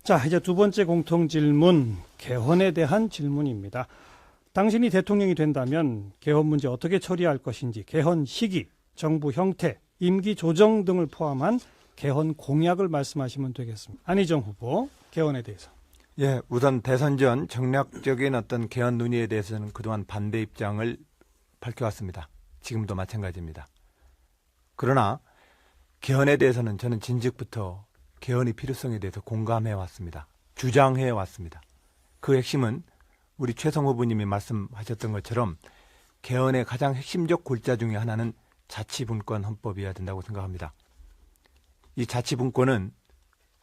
자, 이제 두 번째 공통 질문, 개헌에 대한 질문입니다. 당신이 대통령이 된다면 개헌 문제 어떻게 처리할 것인지, 개헌 시기, 정부 형태, 임기 조정 등을 포함한 개헌 공약을 말씀하시면 되겠습니다. 안희정 후보, 개헌에 대해서. 예, 우선 대선 전 정략적인 어떤 개헌 논의에 대해서는 그동안 반대 입장을 밝혀왔습니다. 지금도 마찬가지입니다. 그러나 개헌에 대해서는 저는 진즉부터 개헌의 필요성에 대해서 공감해 왔습니다. 주장해 왔습니다. 그 핵심은 우리 최성 후보님이 말씀하셨던 것처럼 개헌의 가장 핵심적 골자 중에 하나는 자치분권 헌법이어야 된다고 생각합니다. 이 자치분권은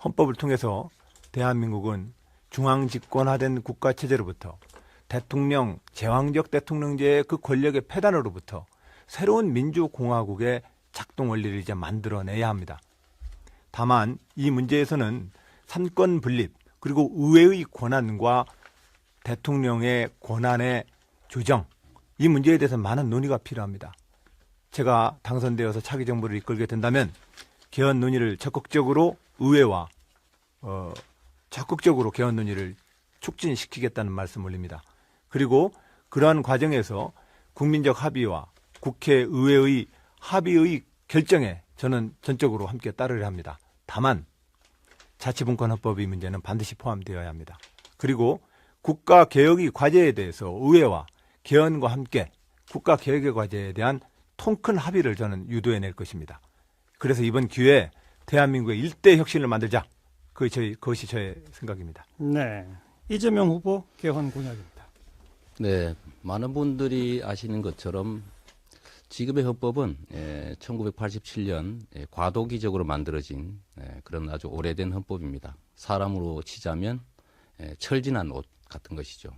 헌법을 통해서 대한민국은 중앙집권화된 국가체제로부터 대통령, 제왕적 대통령제의 그 권력의 폐단으로부터 새로운 민주공화국의 작동 원리를 이제 만들어내야 합니다. 다만 이 문제에서는 삼권 분립 그리고 의회의 권한과 대통령의 권한의 조정, 이 문제에 대해서 많은 논의가 필요합니다. 제가 당선되어서 차기 정부를 이끌게 된다면 개헌 논의를 적극적으로 의회와 적극적으로 개헌 논의를 촉진시키겠다는 말씀 올립니다. 그리고 그러한 과정에서 국민적 합의와 국회의회의 합의의 결정에 저는 전적으로 함께 따르려 합니다. 다만 자치분권 헌법의 문제는 반드시 포함되어야 합니다. 그리고 국가개혁의 과제에 대해서 의회와 개헌과 함께 국가개혁의 과제에 대한 통큰 합의를 저는 유도해낼 것입니다. 그래서 이번 기회에 대한민국의 일대 혁신을 만들자. 그것이 저의 생각입니다. 네, 이재명 후보 개헌 공약입니다. 네, 많은 분들이 아시는 것처럼 지금의 헌법은 1987년 과도기적으로 만들어진 그런 아주 오래된 헌법입니다. 사람으로 치자면 철진한 옷 같은 것이죠.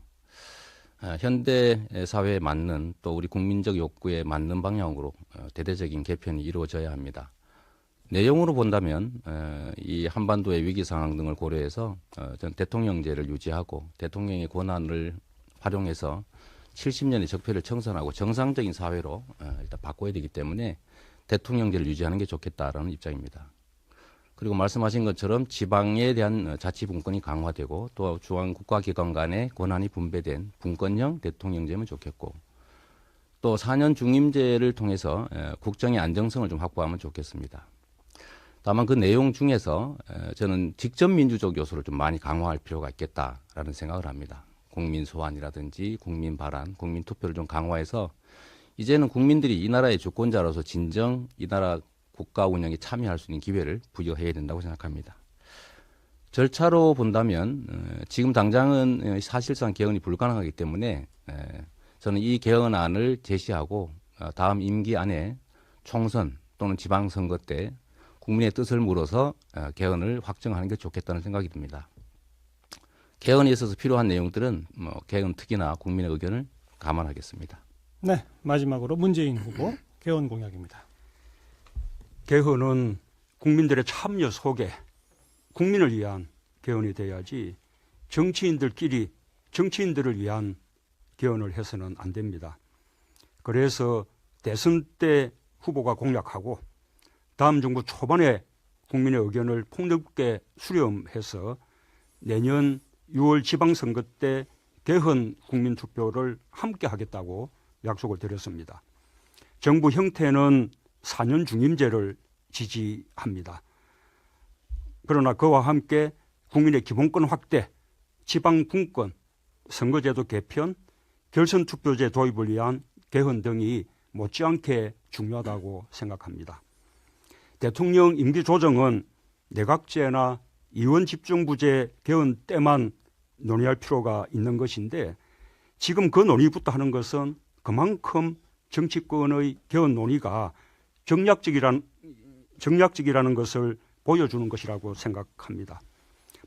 현대 사회에 맞는 또 우리 국민적 욕구에 맞는 방향으로 대대적인 개편이 이루어져야 합니다. 내용으로 본다면 이 한반도의 위기 상황 등을 고려해서 전 대통령제를 유지하고 대통령의 권한을 활용해서 70년의 적폐를 청산하고 정상적인 사회로 일단 바꿔야 되기 때문에 대통령제를 유지하는 게 좋겠다라는 입장입니다. 그리고 말씀하신 것처럼 지방에 대한 자치분권이 강화되고 또 중앙 국가기관 간의 권한이 분배된 분권형 대통령제면 좋겠고 또 4년 중임제를 통해서 국정의 안정성을 좀 확보하면 좋겠습니다. 다만 그 내용 중에서 저는 직접 민주적 요소를 좀 많이 강화할 필요가 있겠다라는 생각을 합니다. 국민 소환이라든지 국민 발안, 국민 투표를 좀 강화해서 이제는 국민들이 이 나라의 주권자로서 진정 이 나라 국가 운영에 참여할 수 있는 기회를 부여해야 된다고 생각합니다. 절차로 본다면 지금 당장은 사실상 개헌이 불가능하기 때문에 저는 이 개헌안을 제시하고 다음 임기 안에 총선 또는 지방선거 때 국민의 뜻을 물어서 개헌을 확정하는 게 좋겠다는 생각이 듭니다. 개헌에 있어서 필요한 내용들은 개헌 특위나 국민의 의견을 감안하겠습니다. 네, 마지막으로 문재인 후보 개헌 공약입니다. 개헌은 국민들의 참여 속에 국민을 위한 개헌이 돼야지 정치인들끼리 정치인들을 위한 개헌을 해서는 안 됩니다. 그래서 대선 때 후보가 공약하고 다음 정부 초반에 국민의 의견을 폭넓게 수렴해서 내년 6월 지방선거 때 개헌 국민투표를 함께 하겠다고 약속을 드렸습니다. 정부 형태는 4년 중임제를 지지합니다. 그러나 그와 함께 국민의 기본권 확대, 지방분권, 선거제도 개편, 결선투표제 도입을 위한 개헌 등이 못지않게 중요하다고 생각합니다. 대통령 임기 조정은 내각제나 의원집중부제 개헌 때만 논의할 필요가 있는 것인데 지금 그 논의부터 하는 것은 그만큼 정치권의 개헌 논의가 정략적이라는 것을 보여주는 것이라고 생각합니다.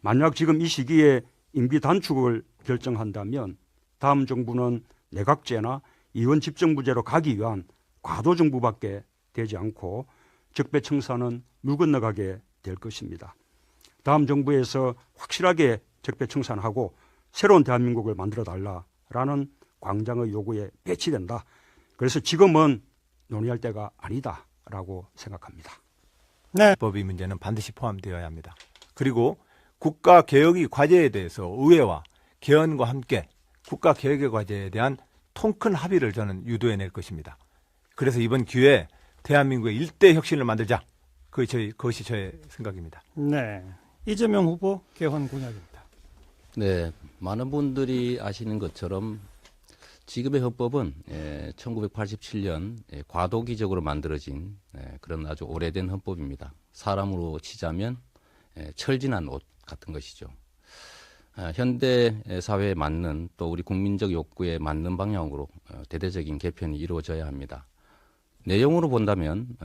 만약 지금 이 시기에 임기 단축을 결정한다면 다음 정부는 내각제나 의원집중부제로 가기 위한 과도정부밖에 되지 않고 적폐청산은 물 건너가게 될 것입니다. 다음 정부에서 확실하게 적폐청산하고 새로운 대한민국을 만들어달라라는 광장의 요구에 배치된다. 그래서 지금은 논의할 때가 아니다라고 생각합니다. 네. 법의 문제는 반드시 포함되어야 합니다. 그리고 국가 개혁의 과제에 대해서 의회와 개헌과 함께 국가 개혁의 과제에 대한 통큰 합의를 저는 유도해낼 것입니다. 그래서 이번 기회에 대한민국의 일대 혁신을 만들자. 그것이 저의 생각입니다. 네. 이재명 후보 개헌 공약입니다. 네, 많은 분들이 아시는 것처럼 지금의 헌법은 1987년 과도기적으로 만들어진 그런 아주 오래된 헌법입니다. 사람으로 치자면 철진한 옷 같은 것이죠. 현대 사회에 맞는 또 우리 국민적 욕구에 맞는 방향으로 대대적인 개편이 이루어져야 합니다. 내용으로 본다면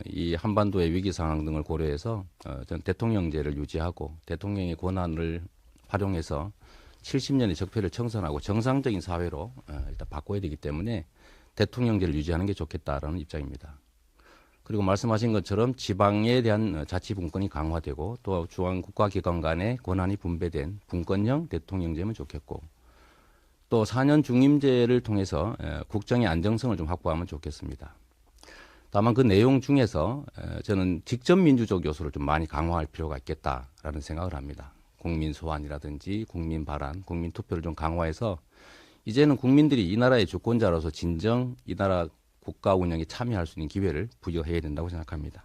이 한반도의 위기 상황 등을 고려해서 전 대통령제를 유지하고 대통령의 권한을 활용해서 70년의 적폐를 청산하고 정상적인 사회로 일단 바꿔야 되기 때문에 대통령제를 유지하는 게 좋겠다라는 입장입니다. 그리고 말씀하신 것처럼 지방에 대한 자치분권이 강화되고 또 중앙 국가기관 간의 권한이 분배된 분권형 대통령제면 좋겠고 또 4년 중임제를 통해서 국정의 안정성을 좀 확보하면 좋겠습니다. 다만 그 내용 중에서 저는 직접 민주적 요소를 좀 많이 강화할 필요가 있겠다라는 생각을 합니다. 국민 소환이라든지 국민 발언, 국민 투표를 좀 강화해서 이제는 국민들이 이 나라의 주권자로서 진정 이 나라 국가 운영에 참여할 수 있는 기회를 부여해야 된다고 생각합니다.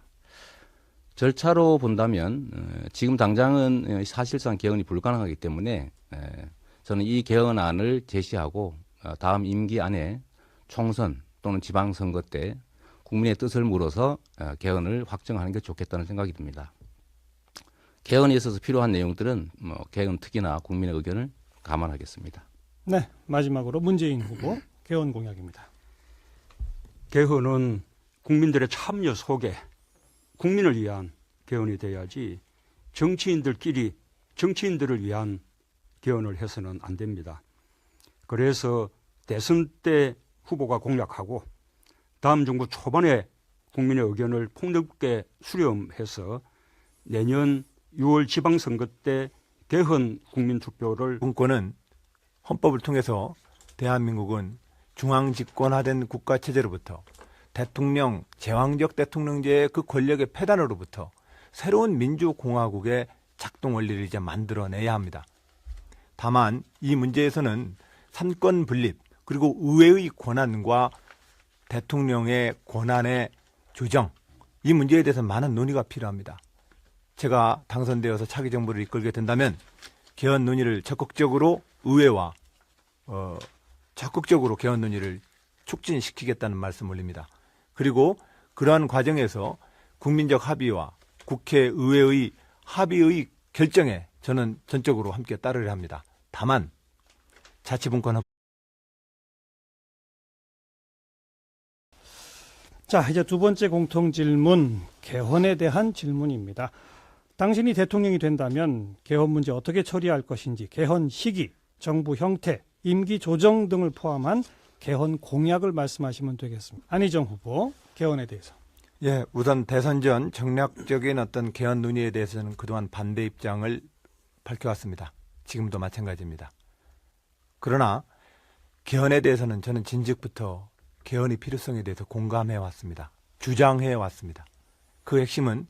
절차로 본다면 지금 당장은 사실상 개헌이 불가능하기 때문에 저는 이 개헌안을 제시하고 다음 임기 안에 총선 또는 지방선거 때 국민의 뜻을 물어서 개헌을 확정하는 게 좋겠다는 생각이 듭니다. 개헌에 있어서 필요한 내용들은 개헌 특위나 국민의 의견을 감안하겠습니다. 네. 마지막으로 문재인 후보 개헌 공약입니다. 개헌은 국민들의 참여 속에 국민을 위한 개헌이 돼야지 정치인들끼리 정치인들을 위한 개헌을 해서는 안 됩니다. 그래서 대선 때 후보가 공약하고 다음 정부 초반에 국민의 의견을 폭넓게 수렴해서 내년 6월 지방선거 때 개헌 국민투표를 분권은 헌법을 통해서 대한민국은 중앙집권화된 국가체제로부터 대통령, 제왕적 대통령제의 그 권력의 폐단으로부터 새로운 민주공화국의 작동 원리를 이제 만들어내야 합니다. 다만 이 문제에서는 삼권 분립 그리고 의회의 권한과 대통령의 권한의 조정 이 문제에 대해서 많은 논의가 필요합니다. 제가 당선되어서 차기 정부를 이끌게 된다면 개헌 논의를 적극적으로 의회와 적극적으로 개헌 논의를 촉진시키겠다는 말씀 올립니다. 그리고 그러한 과정에서 국민적 합의와 국회의회의 합의의 결정에 저는 전적으로 함께 따르려 합니다. 다만 자치분권 자, 이제 두 번째 공통 질문, 개헌에 대한 질문입니다. 당신이 대통령이 된다면 개헌 문제 어떻게 처리할 것인지, 개헌 시기, 정부 형태, 임기 조정 등을 포함한 개헌 공약을 말씀하시면 되겠습니다. 안희정 후보, 개헌에 대해서. 예, 우선 대선 전 정략적인 어떤 개헌 논의에 대해서는 그동안 반대 입장을 밝혀왔습니다. 지금도 마찬가지입니다. 그러나 개헌에 대해서는 저는 진즉부터 개헌의 필요성에 대해서 공감해 왔습니다. 주장해 왔습니다. 그 핵심은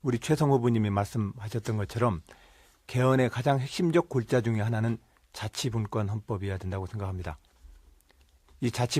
우리 최성 후보님이 말씀하셨던 것처럼 개헌의 가장 핵심적 골자 중에 하나는 자치분권 헌법이어야 된다고 생각합니다. 이 자치